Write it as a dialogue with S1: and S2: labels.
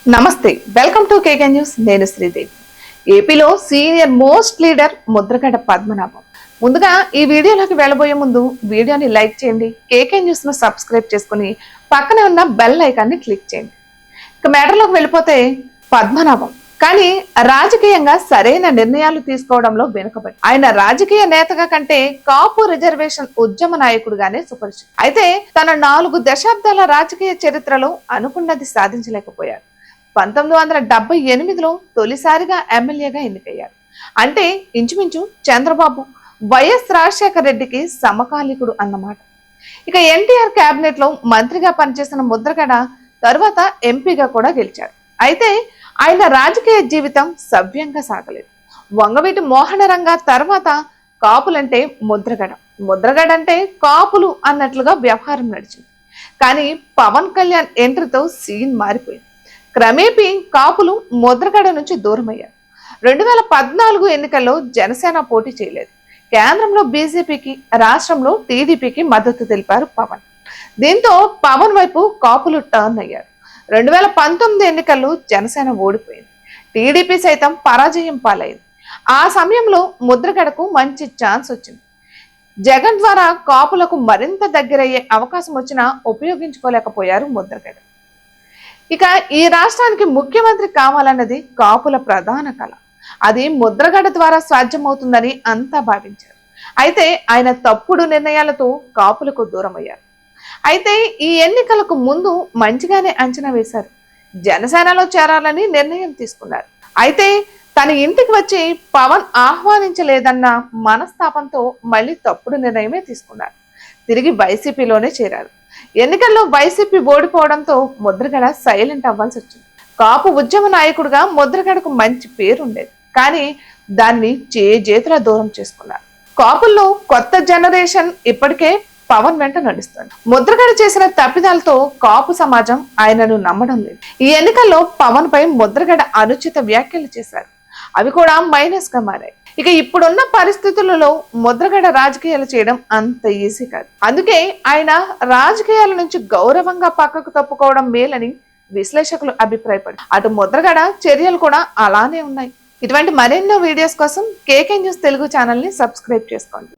S1: నమస్తే, welcome to KK news. నేను శ్రీదేవి. ఏపీలో senior most leader Mudragada Padmanabham. ముందుగా ఈ వీడియోలోకి వెళ్ళబోయే ముందు వీడియోని లైక్ చేయండి, కేకే న్యూస్ ను సబ్స్క్రైబ్ చేసుకుని పక్కనే ఉన్న బెల్ ఐకాన్ని క్లిక్ చేయండి. ఇక మ్యాటర్లోకి వెళ్ళిపోతే, పద్మనాభం కానీ రాజకీయంగా సరైన నిర్ణయాలు తీసుకోవడంలో వెనుకబడి ఆయన రాజకీయ నేతగా కంటే కాపు రిజర్వేషన్ ఉద్యమ నాయకుడుగానే సుపరిచితుడు. అయితే తన 4 దశాబ్దాల రాజకీయ చరిత్రలో అనుకున్నది సాధించలేకపోయారు. 1978లో తొలిసారిగా ఎమ్మెల్యేగా ఎన్నికయ్యారు. అంటే ఇంచుమించు చంద్రబాబు, వైఎస్ రాజశేఖర రెడ్డికి సమకాలీకుడు అన్నమాట. ఇక ఎన్టీఆర్ కేబినెట్ లో మంత్రిగా పనిచేసిన ముద్రగడ తరువాత ఎంపీగా కూడా గెలిచారు. అయితే ఆయన రాజకీయ జీవితం సవ్యంగా సాగలేదు. వంగవీటి మోహనరంగ తర్వాత కాపులంటే ముద్రగడ అంటే కాపులు అన్నట్లుగా వ్యవహారం నడిచింది. కానీ పవన్ కళ్యాణ్ ఎంట్రీతో సీన్ మారిపోయింది. క్రమేపీ కాపులు ముద్రగడ నుంచి దూరమయ్యారు. 2014 ఎన్నికల్లో జనసేన పోటీ చేయలేదు. కేంద్రంలో బీజేపీకి, రాష్ట్రంలో టీడీపీకి మద్దతు తెలిపారు పవన్. దీంతో పవన్ వైపు కాపులు టర్న్ అయ్యారు. 2019 ఎన్నికల్లో జనసేన ఓడిపోయింది. టీడీపీ సైతం పరాజయం పాలైంది. ఆ సమయంలో ముద్రగడకు మంచి ఛాన్స్ వచ్చింది. జగన్ ద్వారా కాపులకు మరింత దగ్గరయ్యే అవకాశం వచ్చినా ఉపయోగించుకోలేకపోయారు ముద్రగడ. ఇక ఈ రాష్ట్రానికి ముఖ్యమంత్రి కావాలన్నది కాపుల ప్రధాన కళ. అది ముద్రగడ ద్వారా సాధ్యమవుతుందని అంతా భావించారు. అయితే ఆయన తప్పుడు నిర్ణయాలతో కాపులకు దూరమయ్యారు. అయితే ఈ ఎన్నికలకు ముందు మంచిగానే అంచనా వేశారు. జనసేనలో చేరాలని నిర్ణయం తీసుకున్నారు. అయితే తన ఇంటికి వచ్చి పవన్ ఆహ్వానించలేదన్న మనస్తాపంతో మళ్ళీ తప్పుడు నిర్ణయమే తీసుకున్నారు. తిరిగి వైసీపీలోనే చేరారు. ఎన్నికల్లో వైసీపీ ఓడిపోవడంతో ముద్రగడ సైలెంట్ అవ్వాల్సి వచ్చింది. కాపు ఉద్యమ నాయకుడిగా ముద్రగడకు మంచి పేరు ఉండేది. కానీ దాన్ని చేతుల దూరం చేసుకున్నారు. కాపుల్లో కొత్త జనరేషన్ ఇప్పటికే పవన్ వెంట నడుస్తుంది. ముద్రగడ చేసిన తప్పిదాలతో కాపు సమాజం ఆయనను నమ్మడం లేదు. ఈ ఎన్నికల్లో పవన్ పై ముద్రగడ అనుచిత వ్యాఖ్యలు చేశారు. అవి కూడా మైనస్ గా మారాయి. ఇక ఇప్పుడున్న పరిస్థితులలో ముద్రగడ రాజకీయాలు చేయడం అంత ఈజీ కాదు. అందుకే ఆయన రాజకీయాల నుంచి గౌరవంగా పక్కకు తప్పుకోవడం మేలని విశ్లేషకులు అభిప్రాయపడ్డారు. అటు ముద్రగడ చర్యలు కూడా అలానే ఉన్నాయి. ఇటువంటి మరెన్నో వీడియోస్ కోసం కేకే న్యూస్ తెలుగు ఛానల్ ని సబ్స్క్రైబ్ చేసుకోండి.